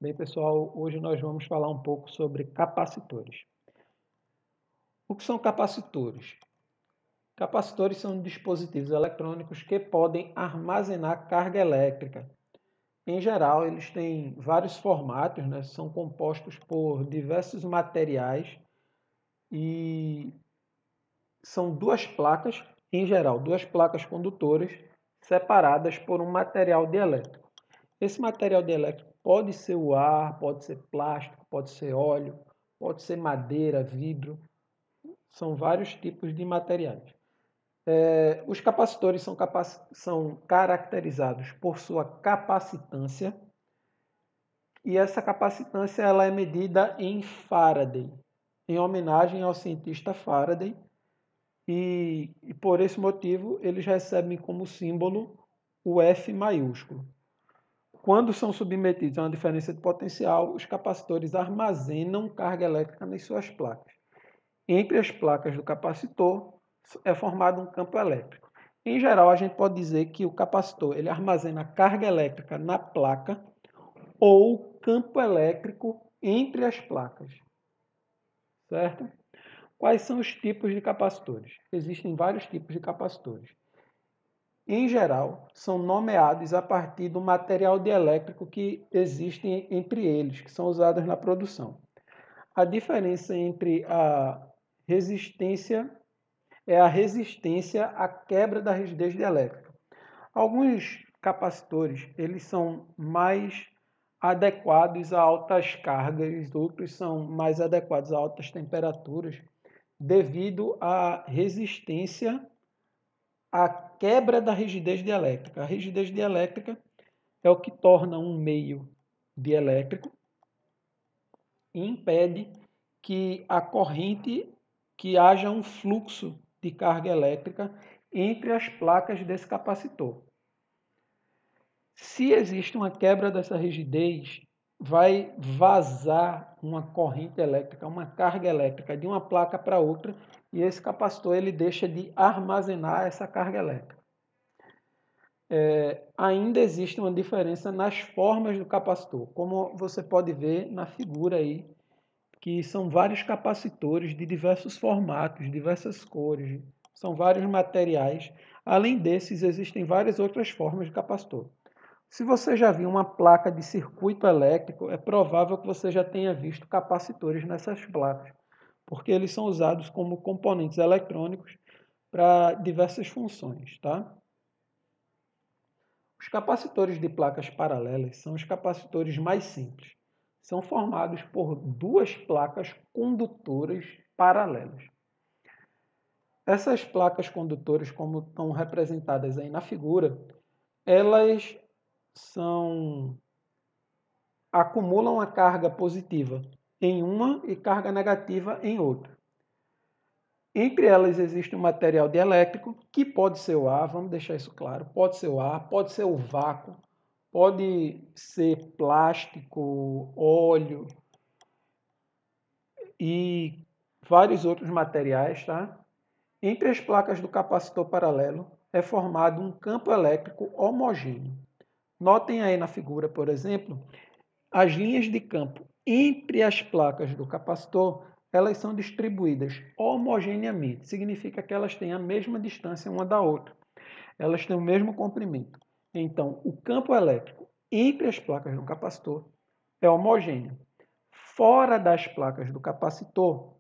Bem, pessoal, hoje nós vamos falar um pouco sobre capacitores. O que são capacitores? Capacitores são dispositivos eletrônicos que podem armazenar carga elétrica. Em geral, eles têm vários formatos, né? São compostos por diversos materiais e são duas placas, em geral, duas placas condutoras separadas por um material dielétrico. Esse material dielétrico pode ser o ar, pode ser plástico, pode ser óleo, pode ser madeira, vidro, são vários tipos de materiais. Os capacitores são caracterizados por sua capacitância e essa capacitância ela é medida em Faraday, em homenagem ao cientista Faraday, e por esse motivo eles recebem como símbolo o F maiúsculo. Quando são submetidos a uma diferença de potencial, os capacitores armazenam carga elétrica nas suas placas. Entre as placas do capacitor é formado um campo elétrico. Em geral, a gente pode dizer que o capacitor ele armazena carga elétrica na placa ou campo elétrico entre as placas. Certo? Quais são os tipos de capacitores? Existem vários tipos de capacitores. Em geral, são nomeados a partir do material dielétrico que existe entre eles, que são usados na produção. A diferença entre a resistência é a resistência à quebra da rigidez dielétrica. Alguns capacitores eles são mais adequados a altas cargas, outros são mais adequados a altas temperaturas, devido à resistência à quebra da rigidez dielétrica. A rigidez dielétrica é o que torna um meio dielétrico e impede que a corrente, que haja um fluxo de carga elétrica entre as placas desse capacitor. Se existe uma quebra dessa rigidez, vai vazar uma corrente elétrica, uma carga elétrica de uma placa para outra, e esse capacitor ele deixa de armazenar essa carga elétrica. Ainda existe uma diferença nas formas do capacitor, como você pode ver na figura aí, que são vários capacitores de diversos formatos, diversas cores, são vários materiais. Além desses, existem várias outras formas de capacitor. Se você já viu uma placa de circuito elétrico, é provável que você já tenha visto capacitores nessas placas, porque eles são usados como componentes eletrônicos para diversas funções, tá? Os capacitores de placas paralelas são os capacitores mais simples. São formados por duas placas condutoras paralelas. Essas placas condutoras, como estão representadas aí na figura, elas acumulam a carga positiva em uma e carga negativa em outra. Entre elas existe um material dielétrico, que pode ser o ar, vamos deixar isso claro, pode ser o ar, pode ser o vácuo, pode ser plástico, óleo e vários outros materiais, tá? Entre as placas do capacitor paralelo é formado um campo elétrico homogêneo. Notem aí na figura, por exemplo, as linhas de campo entre as placas do capacitor, elas são distribuídas homogeneamente. Significa que elas têm a mesma distância uma da outra. Elas têm o mesmo comprimento. Então, o campo elétrico entre as placas do capacitor é homogêneo. Fora das placas do capacitor,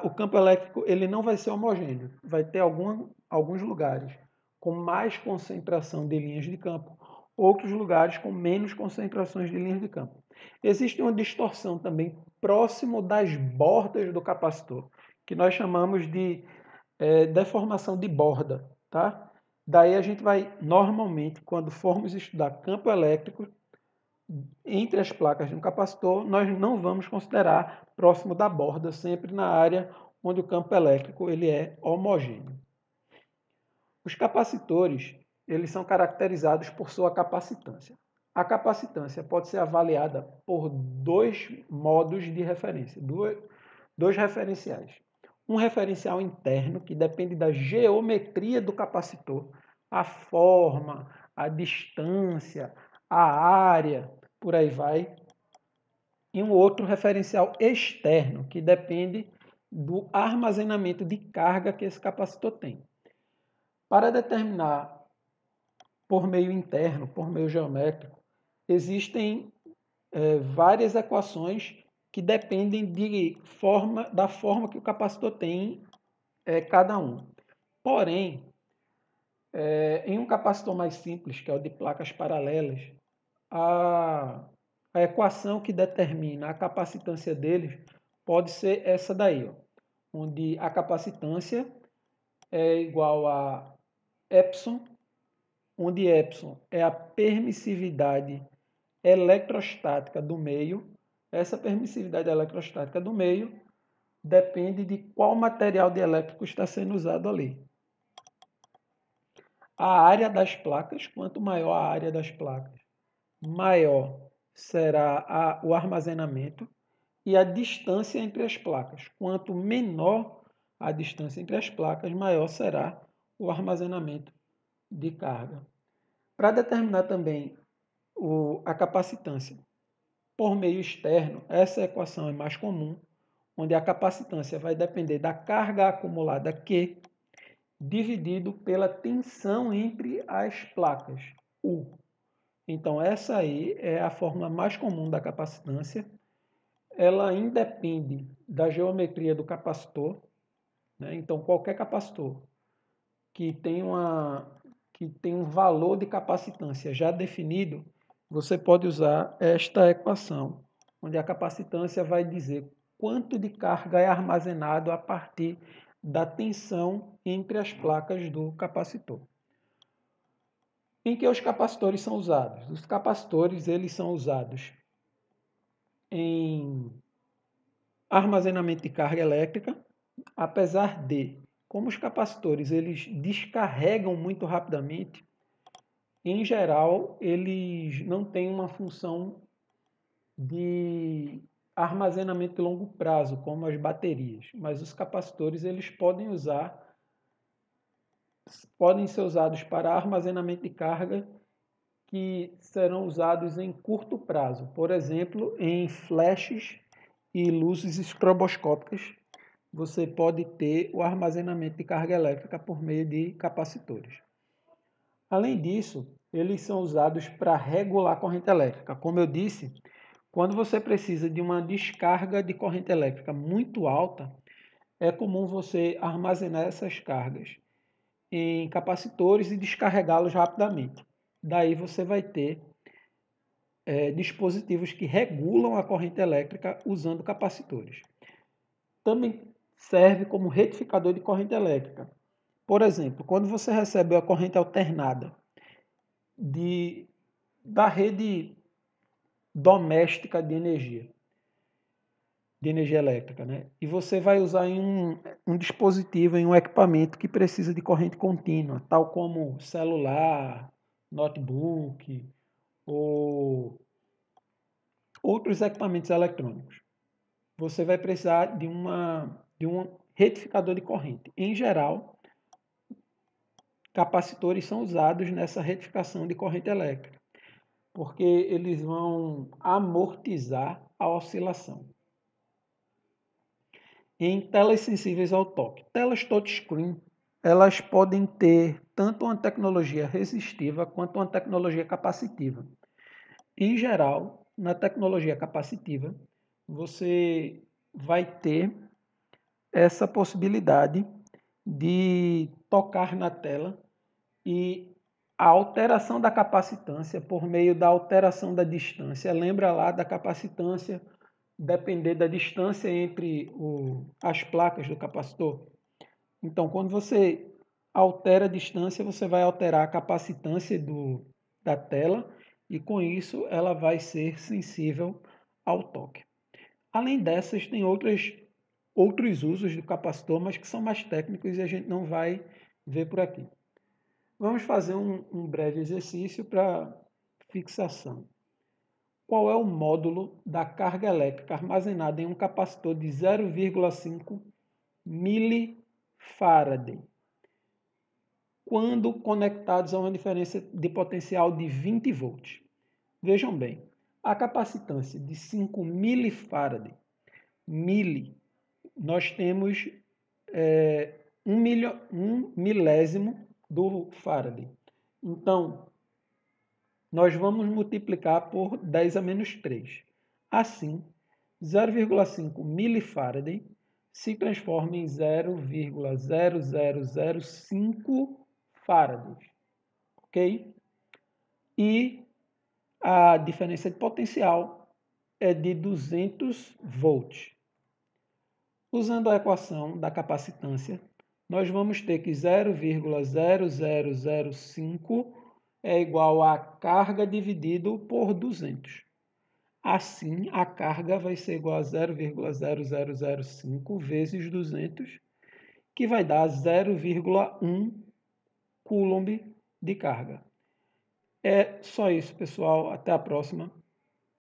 o campo elétrico ele não vai ser homogêneo. Vai ter alguns lugares com mais concentração de linhas de campo, outros lugares com menos concentrações de linhas de campo. Existe uma distorção também próximo das bordas do capacitor, que nós chamamos de deformação de borda, tá? Daí a gente vai, normalmente, quando formos estudar campo elétrico, entre as placas de um capacitor, nós não vamos considerar próximo da borda, sempre na área onde o campo elétrico ele é homogêneo. Os capacitores, eles são caracterizados por sua capacitância. A capacitância pode ser avaliada por dois modos de referência, dois referenciais. Um referencial interno, que depende da geometria do capacitor, a forma, a distância, a área, por aí vai. E um outro referencial externo, que depende do armazenamento de carga que esse capacitor tem. Para determinar por meio interno, por meio geométrico, existem várias equações que dependem da forma que o capacitor tem cada um. Porém, em um capacitor mais simples, que é o de placas paralelas, a equação que determina a capacitância deles pode ser essa daí, ó, onde a capacitância é igual a epsilon, onde epsilon é a permissividade eletrostática do meio. Essa permissividade eletrostática do meio depende de qual material dielétrico está sendo usado ali. A área das placas, quanto maior a área das placas, maior será o armazenamento, e a distância entre as placas. Quanto menor a distância entre as placas, maior será o armazenamento de carga. Para determinar também a capacitância por meio externo, essa equação é mais comum, onde a capacitância vai depender da carga acumulada Q, dividido pela tensão entre as placas, U. Então, essa aí é a fórmula mais comum da capacitância. Ela independe da geometria do capacitor, né? Então, qualquer capacitor que tem um valor de capacitância já definido, você pode usar esta equação, onde a capacitância vai dizer quanto de carga é armazenado a partir da tensão entre as placas do capacitor. Em que os capacitores são usados? Os capacitores eles são usados em armazenamento de carga elétrica, apesar de, como os capacitores eles descarregam muito rapidamente, em geral eles não têm uma função de armazenamento de longo prazo, como as baterias, mas os capacitores eles podem ser usados para armazenamento de carga que serão usados em curto prazo, por exemplo, em flashes e luzes estroboscópicas. Você pode ter o armazenamento de carga elétrica por meio de capacitores. Além disso, eles são usados para regular a corrente elétrica. Como eu disse, quando você precisa de uma descarga de corrente elétrica muito alta, é comum você armazenar essas cargas em capacitores e descarregá-los rapidamente. Daí você vai ter dispositivos que regulam a corrente elétrica usando capacitores. Também serve como retificador de corrente elétrica. Por exemplo, quando você recebe a corrente alternada da rede doméstica de energia elétrica, né? E você vai usar em um dispositivo, em um equipamento que precisa de corrente contínua, tal como celular, notebook ou outros equipamentos eletrônicos. Você vai precisar de um retificador de corrente. Em geral, capacitores são usados nessa retificação de corrente elétrica, porque eles vão amortizar a oscilação. Em telas sensíveis ao toque, telas touchscreen, elas podem ter tanto uma tecnologia resistiva quanto uma tecnologia capacitiva. Em geral, na tecnologia capacitiva, você vai ter essa possibilidade de tocar na tela e a alteração da capacitância por meio da alteração da distância. Lembra lá da capacitância depender da distância entre as placas do capacitor? Então, quando você altera a distância, você vai alterar a capacitância da tela e, com isso, ela vai ser sensível ao toque. Além dessas, tem outros usos do capacitor, mas que são mais técnicos e a gente não vai ver por aqui. Vamos fazer um breve exercício para fixação. Qual é o módulo da carga elétrica armazenada em um capacitor de 0,5 milifarad, quando conectados a uma diferença de potencial de 20 volts? Vejam bem, A capacitância de 5 milifarad, nós temos 1 milésimo do farad. Então, nós vamos multiplicar por 10 a menos 3. Assim, 0,5 milifarad se transforma em 0,0005 farads, ok? E a diferença de potencial é de 200 volts. Usando a equação da capacitância, nós vamos ter que 0,0005 é igual a carga dividido por 200. Assim, a carga vai ser igual a 0,0005 vezes 200, que vai dar 0,1 coulomb de carga. É só isso, pessoal. Até a próxima.